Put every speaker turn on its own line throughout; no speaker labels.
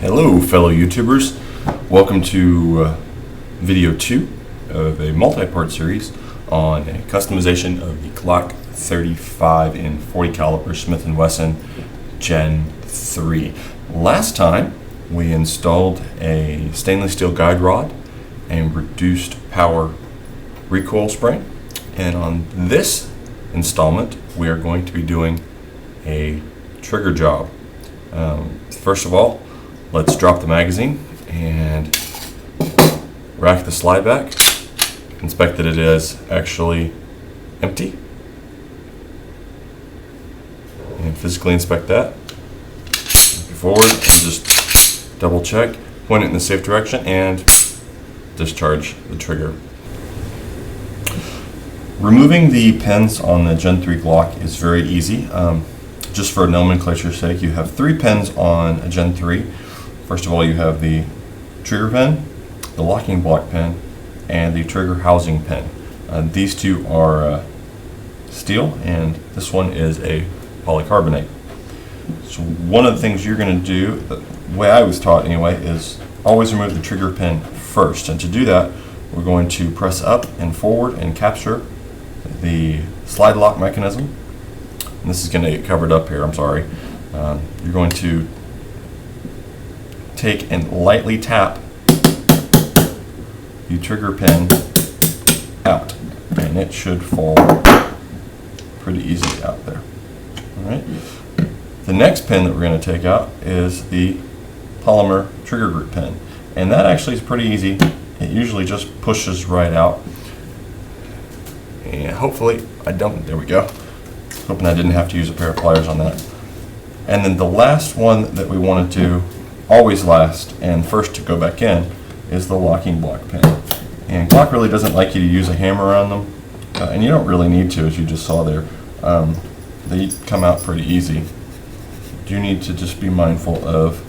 Hello fellow YouTubers, welcome to video 2 of a multi-part series on a customization of the Glock 35 in 40 caliber Smith & Wesson Gen 3. Last time we installed a stainless steel guide rod and reduced power recoil spring, and on this installment we are going to be doing a trigger job. First of all, let's drop the magazine and rack the slide back. Inspect that it is actually empty. And physically inspect that. Move forward and just double check, point it in the safe direction, and discharge the trigger. Removing the pins on the Gen 3 Glock is very easy. Just for nomenclature's sake, you have 3 pins on a Gen 3. First of all, you have the trigger pin, the locking block pin, and the trigger housing pin. These two are steel, and this one is a polycarbonate. So one of the things you're going to do, the way I was taught anyway, is always remove the trigger pin first. And to do that, we're going to press up and forward and capture the slide lock mechanism. And this is going to get covered up here, I'm sorry. You're going to take and lightly tap the trigger pin out, and it should fall pretty easily out there. All right. The next pin that we're going to take out is the polymer trigger group pin, and that actually is pretty easy. It usually just pushes right out, and hopefully I don't. There we go. Hoping I didn't have to use a pair of pliers on that. And then the last one that we wanted to always last and first to go back in is the locking block pin. And Glock really doesn't like you to use a hammer on them, and you don't really need to, as you just saw there. They come out pretty easy. You do need to just be mindful of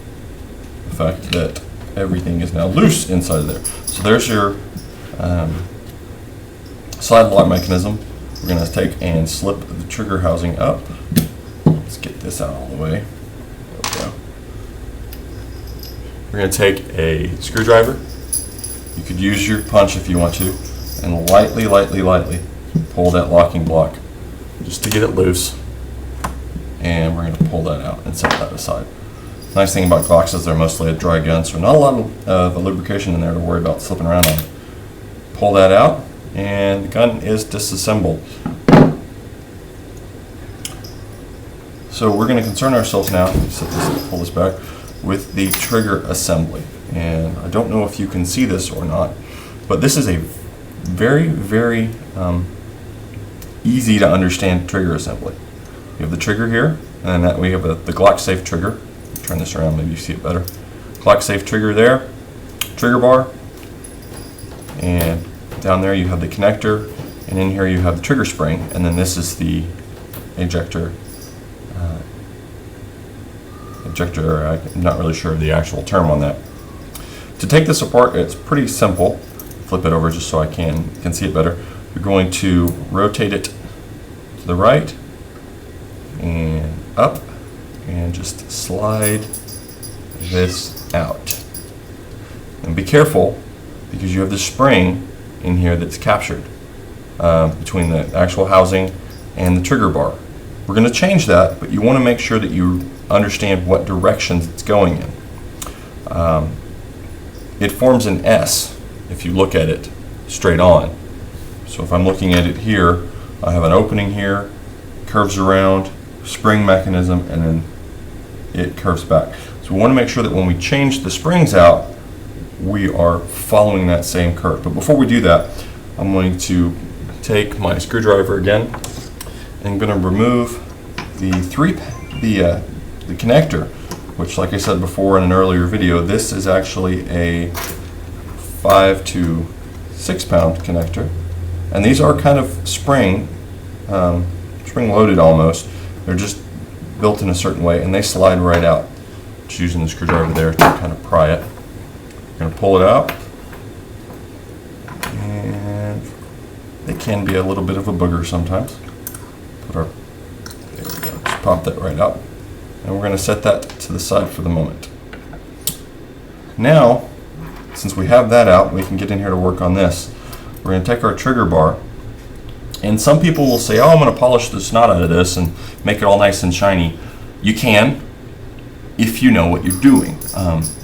the fact that everything is now loose inside of there. So there's your slide lock mechanism. We're going to take and slip the trigger housing up. Let's get this out all the way. There we go. We're going to take a screwdriver. You could use your punch if you want to, and lightly pull that locking block just to get it loose. And we're going to pull that out and set that aside. Nice thing about Glocks is they're mostly a dry gun, so not a lot of lubrication in there to worry about slipping around on. Pull that out, and the gun is disassembled. So we're going to concern ourselves now, pull this back, with the trigger assembly. And I don't know if you can see this or not, but this is a very easy to understand trigger assembly. You have the trigger here, and then we have the Glock safe trigger. Turn this around, maybe you see it better. Glock safe trigger there, trigger bar, and down there you have the connector, and in here you have the trigger spring, and then this is the ejector. I'm not really sure of the actual term on that. To take this apart, it's pretty simple. Flip it over just so I can see it better. You're going to rotate it to the right and up, and just slide this out. And be careful, because you have the spring in here that's captured between the actual housing and the trigger bar. We're going to change that, but you want to make sure that you understand what directions it's going in. It forms an S if you look at it straight on. So if I'm looking at it here, I have an opening here, curves around, spring mechanism, and then it curves back. So we want to make sure that when we change the springs out, we are following that same curve. But before we do that, I'm going to take my screwdriver again, and I'm going to remove the connector, which, like I said before in an earlier video, this is actually a 5 to 6 pound connector, and these are kind of spring loaded almost. They're just built in a certain way, and they slide right out. Just using the screwdriver there to kind of pry it. I'm going to pull it out, and they can be a little bit of a booger sometimes. There we go. Just pop that right out. And we're going to set that to the side for the moment. now, since we have that out, we can get in here to work on this. We're going to take our trigger bar, and some people will say, oh, I'm going to polish the snot out of this and make it all nice and shiny. You can, if you know what you're doing.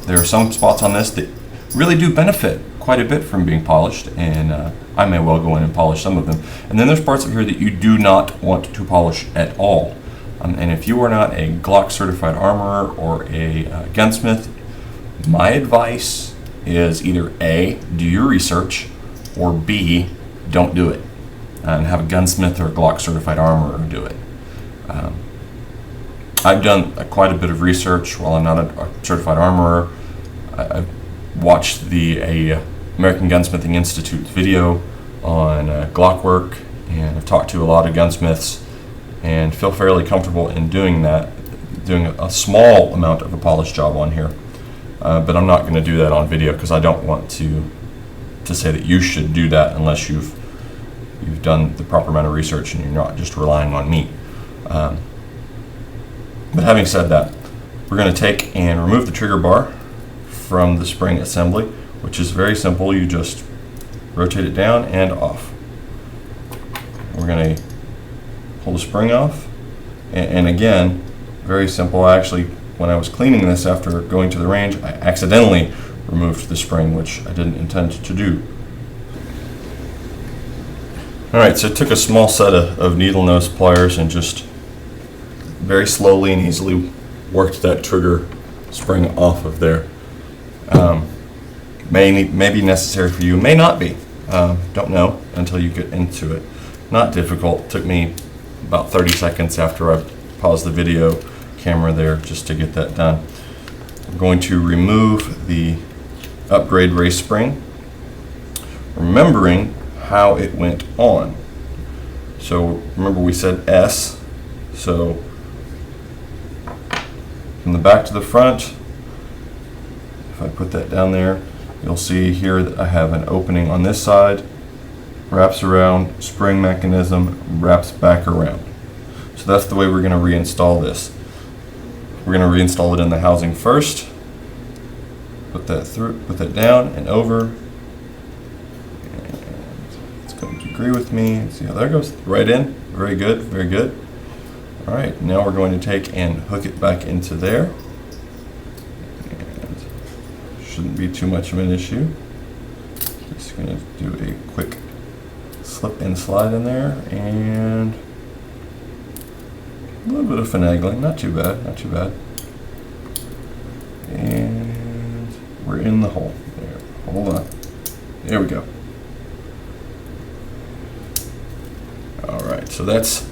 There are some spots on this that really do benefit quite a bit from being polished, and I may well go in and polish some of them. And then there's parts of here that you do not want to polish at all. And if you are not a Glock certified armorer or a gunsmith, my advice is either A, do your research, or B, don't do it. And have a gunsmith or a Glock certified armorer do it. I've done quite a bit of research. While I'm not a certified armorer, I've watched the American Gunsmithing Institute video on Glock work, and I've talked to a lot of gunsmiths and feel fairly comfortable in doing that, doing a small amount of a polish job on here. But I'm not going to do that on video because I don't want to say that you should do that unless you've done the proper amount of research and you're not just relying on me. But having said that, we're going to take and remove the trigger bar from the spring assembly, which is very simple. You just rotate it down and off. We're going to pull the spring off, and again, very simple. Actually, when I was cleaning this after going to the range, I accidentally removed the spring, which I didn't intend to do. Alright, so I took a small set of needle nose pliers and just very slowly and easily worked that trigger spring off of there. May be necessary for you, may not be. Don't know until you get into it. Not difficult. Took me about 30 seconds after I paused the video camera there just to get that done. I'm going to remove the upgrade race spring, remembering how it went on. So remember we said S, so from the back to the front, if I put that down there, you'll see here that I have an opening on this side, wraps around, spring mechanism, wraps back around. So that's the way we're going to reinstall this. We're going to reinstall it in the housing first. Put that through, put that down and over. And it's going to agree with me. See how that goes? Right in. Very good, very good. All right, now we're going to take and hook it back into there. And shouldn't be too much of an issue. Just going to do a quick slip and slide in there, and a little bit of finagling, not too bad, not too bad. And we're in the hole. There, hold on. There we go. All right, so that's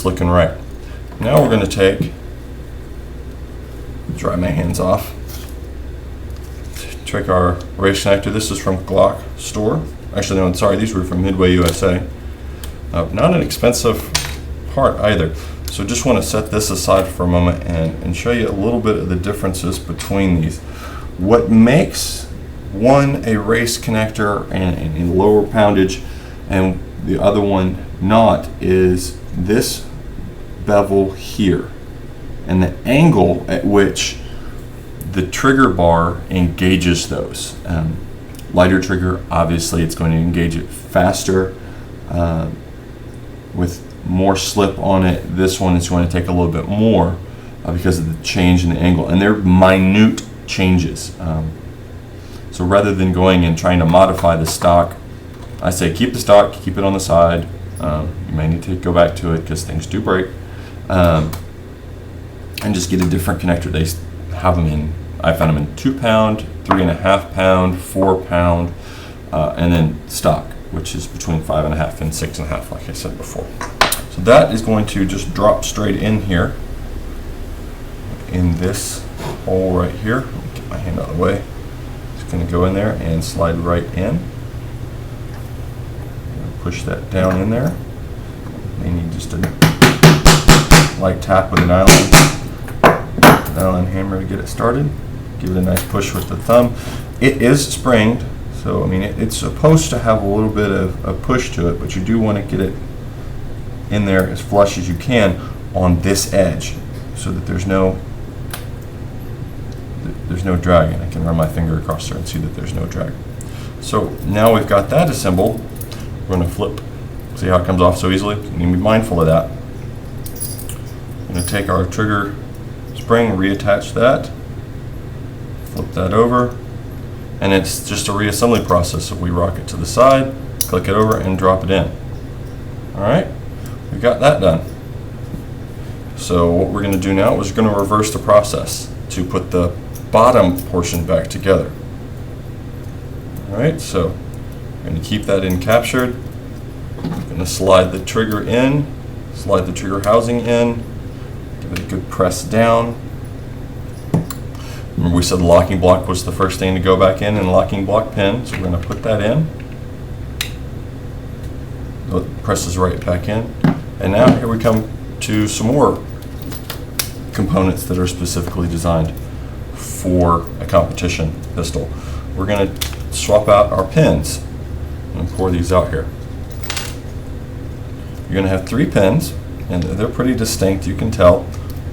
looking right. Now we're going to take, dry my hands off, take our race connector. This is from Glock store. Actually, no, I'm sorry, these were from Midway USA. Not an expensive part either. So just want to set this aside for a moment and show you a little bit of the differences between these. What makes one a race connector and a lower poundage and the other one not is this bevel here and the angle at which the trigger bar engages those. Lighter trigger, obviously it's going to engage it faster with more slip on it. This one is going to take a little bit more because of the change in the angle, and they're minute changes. So rather than going and trying to modify the stock, I say keep the stock, keep it on the side. You may need to go back to it because things do break, and just get a different connector. They have them in, I found them in 2 pound, 3.5 pound, 4 pound, and then stock, which is between 5.5 and 6.5, like I said before. So that is going to just drop straight in here, in this hole right here. Let me get my hand out of the way. It's going to go in there and slide right in. Push that down in there. May need just a light tap with an nylon hammer to get it started. Give it a nice push with the thumb. It is springed, so I mean it's supposed to have a little bit of a push to it, but you do want to get it in there as flush as you can on this edge, so that there's there's no drag, and I can run my finger across there and see that there's no drag. So now we've got that assembled. We're going to flip. See how it comes off so easily? You need to be mindful of that. I'm going to take our trigger spring, reattach that, flip that over, and it's just a reassembly process. So we rock it to the side, click it over, and drop it in. All right, we got that done. So what we're going to do now is we're going to reverse the process to put the bottom portion back together. All right, so we're going to keep that in captured. I'm going to slide the trigger in, slide the trigger housing in, give it a good press down. Remember we said the locking block was the first thing to go back in, and the locking block pin, so we're going to put that in. It presses right back in. And now here we come to some more components that are specifically designed for a competition pistol. We're going to swap out our pins and pour these out here. You're going to have 3 pins, and they're pretty distinct. You can tell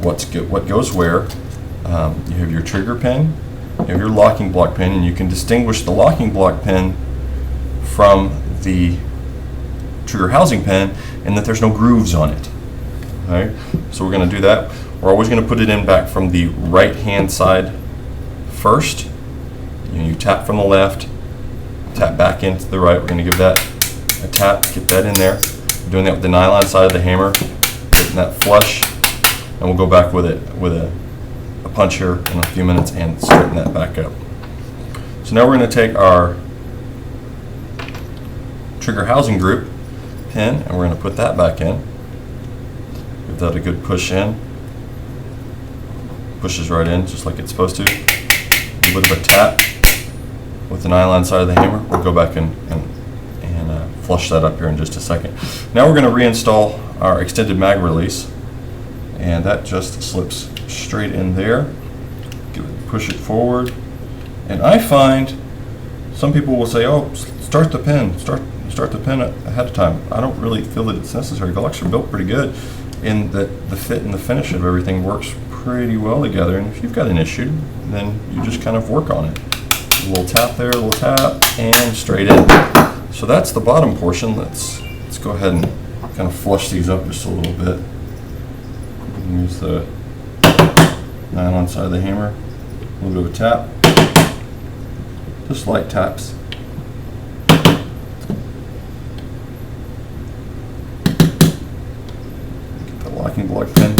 what goes where. You have your trigger pin, you have your locking block pin, and you can distinguish the locking block pin from the trigger housing pin in that there's no grooves on it. All right, so we're going to do that. We're always going to put it in back from the right hand side first. You tap from the left, tap back into the right. We're going to give that a tap, get that in there. We're doing that with the nylon side of the hammer, getting that flush, and we'll go back with it with a punch here in a few minutes and straighten that back up. So now we're going to take our trigger housing group pin and we're going to put that back in. Give that a good push in. Pushes right in just like it's supposed to. A little bit of a tap with the nylon side of the hammer. We'll go back and flush that up here in just a second. Now we're going to reinstall our extended mag release, and that just slips straight in there. Push it forward, and I find some people will say, "Oh, start the pin, start the pin ahead of time." I don't really feel that it's necessary. Glocks are built pretty good, in that the fit and the finish of everything works pretty well together. And if you've got an issue, then you just kind of work on it. A little tap there, a little tap, and straight in. So that's the bottom portion. Let's go ahead and kind of flush these up just a little bit. Use the nylon side of the hammer, a little bit of a tap, just light taps. Get the locking block pin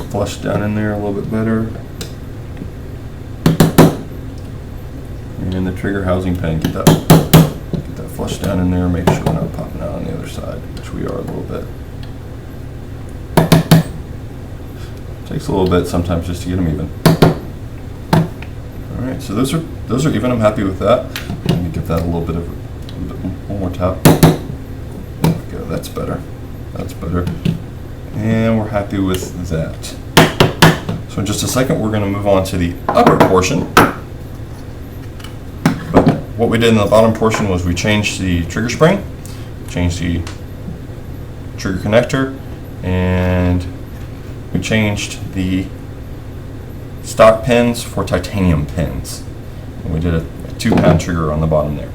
flushed down in there a little bit better. And the trigger housing pin, get that flushed down in there, make sure we're not popping out on the other side, which we are a little bit. Takes a little bit sometimes just to get them even. All right, so those are even. I'm happy with that. Let me give that a little bit one more tap. There we go. That's better. That's better. And we're happy with that. So in just a second, we're going to move on to the upper portion. But what we did in the bottom portion was we changed the trigger spring, changed the trigger connector, and we changed the stock pins for titanium pins. And we did a 2-pound trigger on the bottom there.